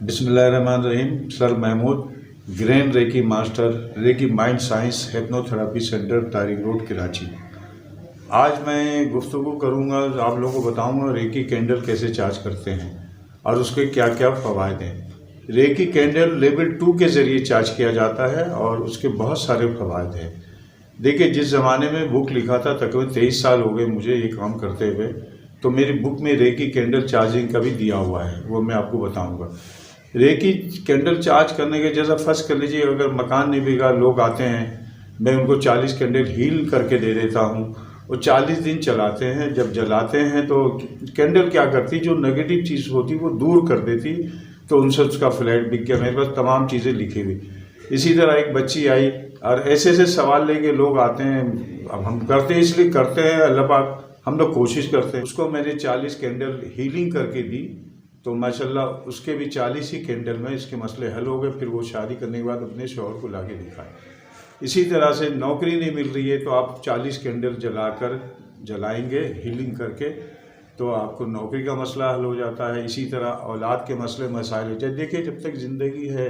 बिस्मिल्लाहिर्रहमानिर्रहीम। Sir Mahmood, grand reiki master, reiki mind science hypnotherapy centre, Tariq road, Karachi. आज मैं गुफ्तगू करूंगा, आप लोगों को बताऊंगा रेकी कैंडल कैसे चार्ज करते हैं और उसके क्या क्या फ़वाइद हैं। रेकी कैंडल लेवल 2 के ज़रिए चार्ज किया जाता है और उसके बहुत सारे फ़वाइद हैं। देखिए, जिस ज़माने में बुक लिखा था, तकरीबन 23 साल हो गए मुझे ये काम करते हुए, तो मेरी बुक में रेकी कैंडल चार्जिंग का भी दिया हुआ है, वो मैं आपको बताऊंगा। रेकी कैंडल चार्ज करने के जैसा फर्स्ट कर लीजिए, अगर मकान नहीं बिका, लोग आते हैं, मैं उनको 40 कैंडल हील करके दे देता हूँ। वो 40 दिन चलाते हैं। जब जलाते हैं तो कैंडल क्या करती, जो नेगेटिव चीज़ होती वो दूर कर देती, तो उनसे उसका फ्लैट बिक गया। मेरे पास तमाम चीज़ें लिखी हुई। इसी तरह एक बच्ची आई और ऐसे ऐसे सवाल लेके लोग आते हैं। अब हम करते हैं, इसलिए करते हैं, अल्लाह पाक हम लोग कोशिश करते हैं। उसको मैंने 40 कैंडल हीलिंग करके दी, तो माशाल्लाह उसके भी 40 ही कैंडल में इसके मसले हल हो गए। फिर वो शादी करने के बाद अपने शौहर को लाके दिखाए। इसी तरह से नौकरी नहीं मिल रही है तो आप 40 कैंडल जलाएंगे हीलिंग करके, तो आपको नौकरी का मसला हल हो जाता है। इसी तरह औलाद के मसले मसाइल हो जाए। देखिए, जब तक ज़िंदगी है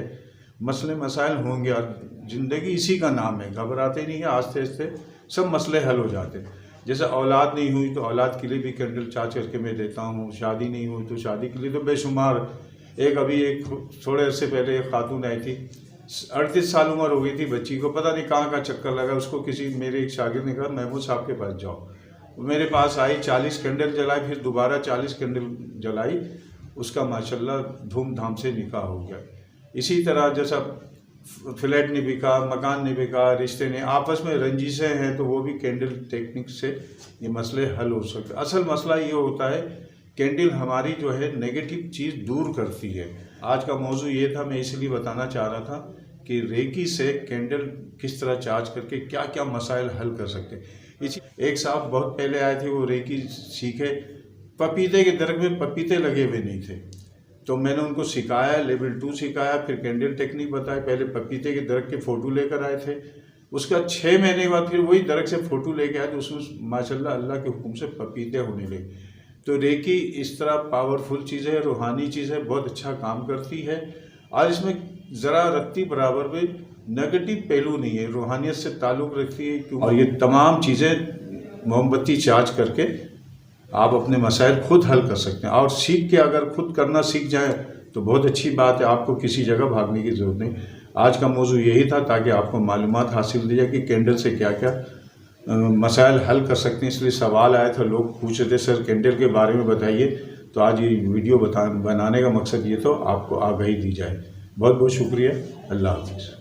मसले मसाइल होंगे, और ज़िंदगी इसी का नाम है, घबराते नहीं है, आस्ते आस्ते सब मसले हल हो जाते हैं। जैसे औलाद नहीं हुई तो औलाद के लिए भी कैंडल चार्ज करके मैं देता हूँ। शादी नहीं हुई तो शादी के लिए तो बेशुमार। एक थोड़े अर्से पहले एक खातून आई थी, 38 साल उम्र हो गई थी बच्ची को, पता नहीं कहाँ का चक्कर लगा उसको। किसी मेरे एक शागिर्द ने कहा, महमूद साहब के पास जाओ। मेरे पास आई, 40 कैंडल जलाई, फिर दोबारा 40 कैंडल जलाई, उसका माशाल्लाह धूमधाम से निकाह हो गया। इसी तरह जैसा फ्लैट नहीं बिका, मकान नहीं बिका, रिश्ते नहीं, आपस में रंजिशें हैं, तो वो भी कैंडल टेक्निक से ये मसले हल हो सकते। असल मसला ये होता है, कैंडल हमारी जो है नेगेटिव चीज़ दूर करती है। आज का मौजू ये था, मैं इसलिए बताना चाह रहा था कि रेकी से कैंडल किस तरह चार्ज करके क्या क्या मसाइल हल कर सकते हैं। एक साहब बहुत पहले आए थे, वो रेकी सीखे, पपीते के दरख्त में पपीते लगे हुए नहीं थे, तो मैंने उनको सिखाया, लेवल 2 सिखाया, फिर कैंडल टेक्निक बताई। पहले पपीते के दरख्त के फ़ोटो लेकर आए थे, उसका 6 महीने के बाद फिर वही दरख्त से फ़ोटो लेके आए, तो उसमें माशाल्लाह अल्लाह के हुक्म से पपीते होने लगे। तो रेकी इस तरह पावरफुल चीज़ है, रूहानी चीज़ है, बहुत अच्छा काम करती है। और इसमें ज़रा रत्ती बराबर भी नेगेटिव पहलू नहीं है, रूहानियत से ताल्लुक़ रखती है। और ये तमाम चीज़ें मोमबत्ती चार्ज करके आप अपने मसाइल खुद हल कर सकते हैं। और सीख के अगर खुद करना सीख जाए तो बहुत अच्छी बात है, आपको किसी जगह भागने की ज़रूरत नहीं। आज का मौजू यही था, ताकि आपको मालूमात हासिल दी जाए कि कैंडल से क्या क्या मसाइल हल कर सकते हैं। इसलिए सवाल आया था, लोग पूछ रहे थे, सर कैंडल के बारे में बताइए। तो आज ये वीडियो बनाने का मकसद ये तो आपको आगाही दी जाए। बहुत बहुत शुक्रिया। अल्लाह हाफ़िज़।